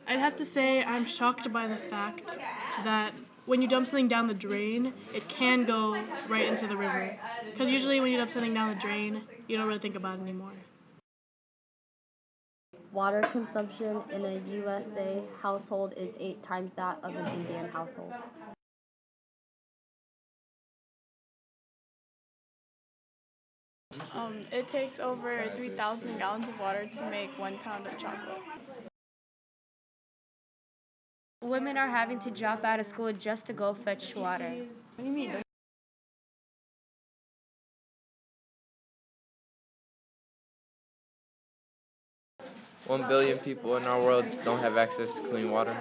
I'd have to say I'm shocked by the fact that when you dump something down the drain, it can go right into the river. Because usually when you dump something down the drain, you don't really think about it anymore. Water consumption in a USA household is 8 times that of an Indian household. It takes over 3,000 gallons of water to make 1 pound of chocolate. Women are having to drop out of school just to go fetch water. What do you mean? 1 billion people in our world don't have access to clean water.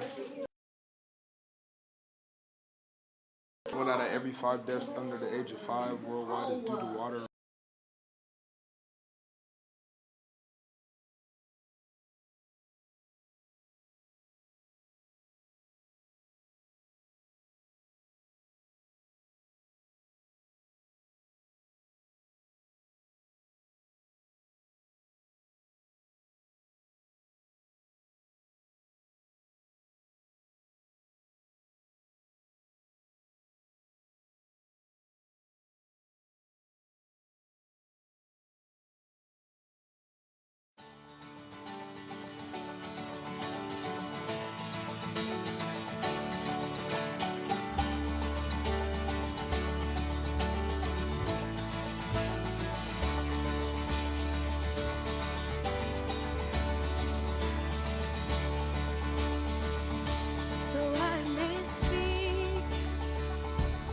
1 out of every 5 deaths under the age of 5 worldwide is due to water.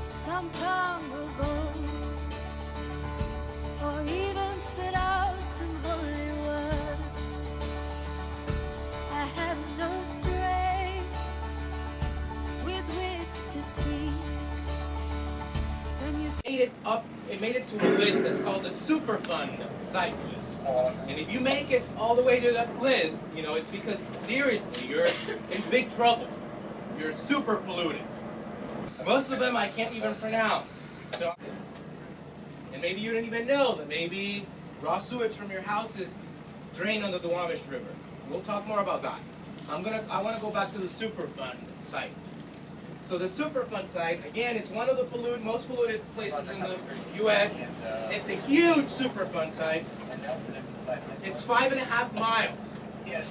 Some tongue of gold, or even spit out some holy word. I have no strength with which to speak. When you it made it to a list that's called the Superfund site list. And if you make it all the way to that list, you know, it's because seriously, you're in big trouble. You're super polluted. Most of them I can't even pronounce. So, and maybe you didn't even know that maybe raw sewage from your house is drained on the Duwamish River. We'll talk more about that. I want to go back to the Superfund site. So the Superfund site, again, it's one of the most polluted places in the U.S. It's a huge Superfund site. It's 5.5 miles.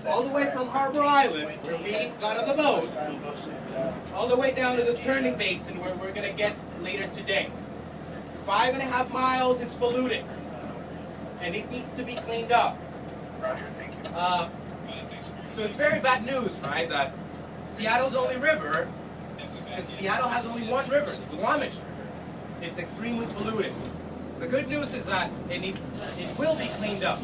All the way from Harbor Island, where we got on the boat, all the way down to the turning basin where we're going to get later today. 5.5 miles, it's polluted. And it needs to be cleaned up. So it's very bad news, right, that Seattle's only river, because Seattle has only one river, the Duwamish River. It's extremely polluted. The good news is that it will be cleaned up.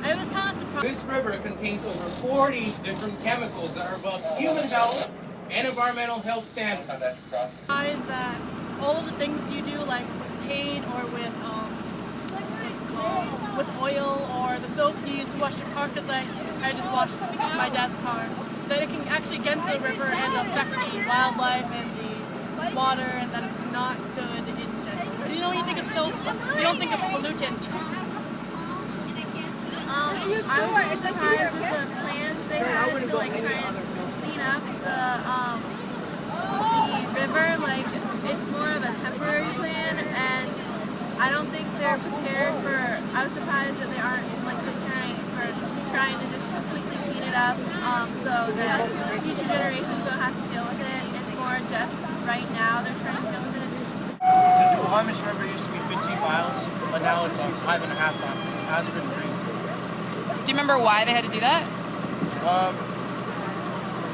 I was kind of surprised. This river contains over 40 different chemicals that are above human health and environmental health standards. Surprised that all of the things you do, like with paint or with oil or the soap you use to wash your car, because I just washed my dad's car, that it can actually get into the river and affect the wildlife and the water, and that it's not good in general. You know, when you think of soap, you don't think of pollutant. I was really surprised with the plans they had to try and clean up the river. Like, it's more of a temporary plan, and I don't think they're prepared for. I was surprised that they aren't preparing for trying to just completely clean it up, so that future generations don't have to deal with it. It's more just right now they're trying to deal with it. The Duwamish River used to be 15 miles, but now it's 5.5 miles. It has been free. Do you remember why they had to do that?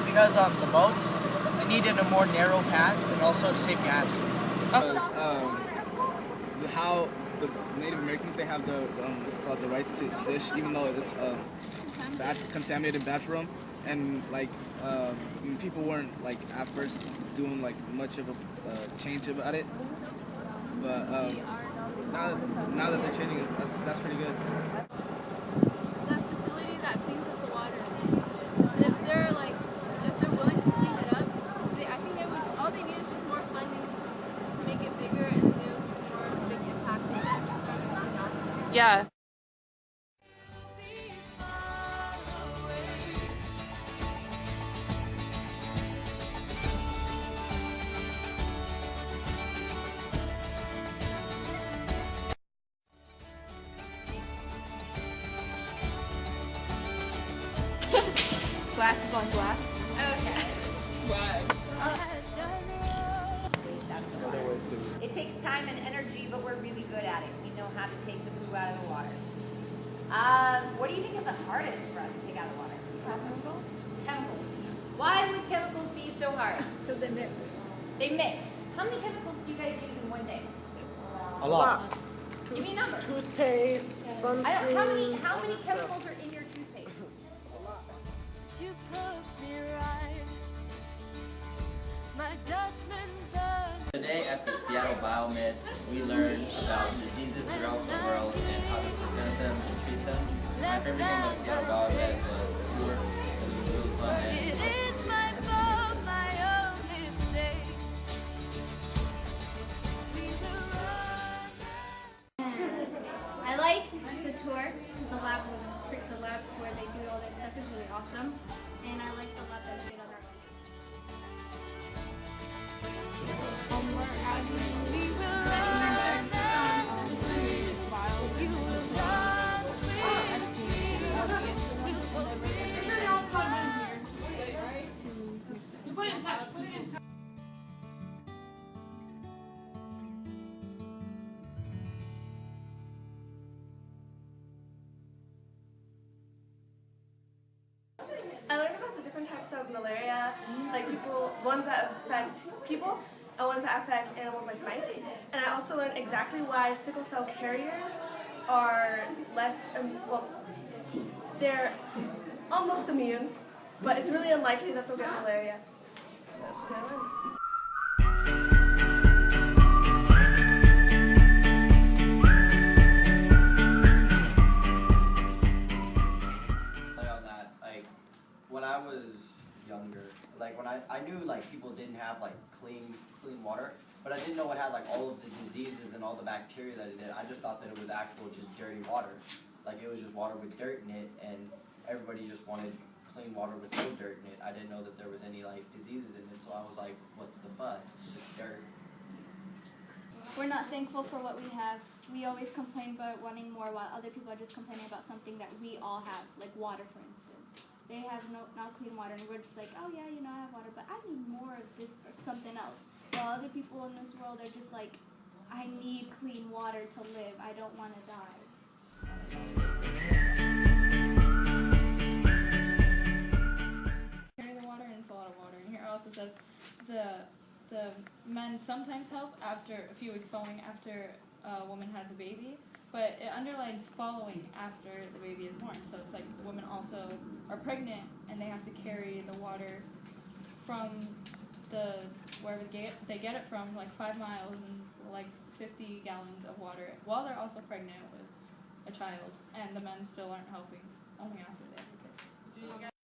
Because the boats, they needed a more narrow path and also to save gas. How the Native Americans, they have what's called the rights to fish, even though it's bad, contaminated, bad for them, and people weren't at first doing much of a change about it, but now that they're changing it, that's pretty good. That facility that cleans up the water, because if they're willing to clean it up, I think all they need is just more funding to make it bigger, and then they would do more of a big impact instead of just throwing everything out. Yeah. is on glass. Okay. It takes time and energy, but we're really good at it. We know how to take the poo out of the water. What do you think is the hardest for us to take out of the water? Chemicals? Chemicals. Why would chemicals be so hard? Because they mix. They mix. How many chemicals do you guys use in one day? A lot. Give me a number. Toothpaste, sunscreen. How many chemicals are in your toothpaste? To put me right, my judgment burns. Today at the Seattle Biomed, we learned about diseases throughout the world and how to prevent them and treat them. My favorite thing about Seattle Biomed was the tour. It was really fun. It is my fault, my own mistake. I liked the tour because the lab where they do all their stuff is really awesome, and I like the lab that we did on our own. We will run and swim. You will dance with me. We'll fulfill. I learned about the different types of malaria, like ones that affect people and ones that affect animals like mice. And I also learned exactly why sickle cell carriers are less, they're almost immune, but it's really unlikely that they'll get malaria. That's what I learned. When I was younger, like when I knew like people didn't have like clean water, but I didn't know it had like all of the diseases and all the bacteria that it did. I just thought that it was actual just dirty water. Like it was just water with dirt in it, and everybody just wanted clean water with no dirt in it. I didn't know that there was any like diseases in it, so I was like, what's the fuss? It's just dirt. We're not thankful for what we have. We always complain about wanting more while other people are just complaining about something that we all have, like water for instance. They have not clean water, and we're just like, oh yeah, I have water, but I need more of this or something else. While other people in this world are just like, I need clean water to live. I don't want to die. Carry the water, and it's a lot of water. And here it also says the men sometimes help after a few weeks following after a woman has a baby. But it underlines following after the baby is born. So it's like the women also are pregnant and they have to carry the water from wherever they get it from, like 5 miles, and it's like 50 gallons of water while they're also pregnant with a child. And the men still aren't helping, only after they have the kid.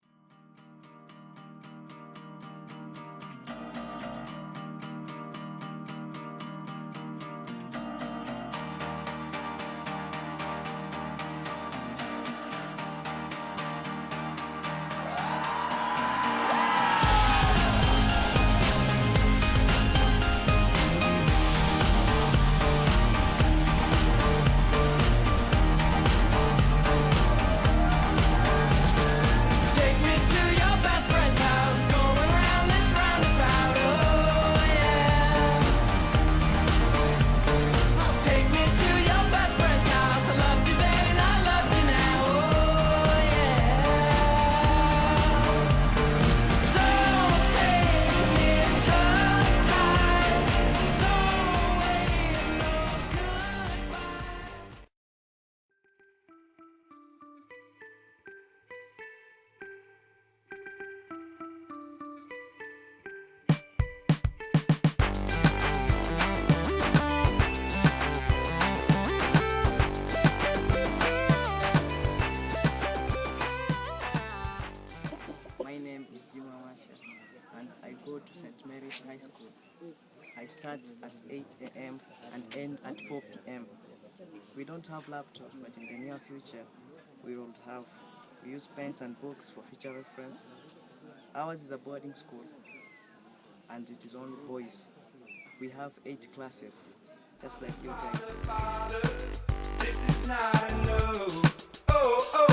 High School. I start at 8 a.m. and end at 4 p.m. We don't have laptops, but in the near future, we will have. We use pens and books for future reference. Ours is a boarding school, and it is only boys. We have 8 classes, just like you guys. This is not enough. Oh, oh.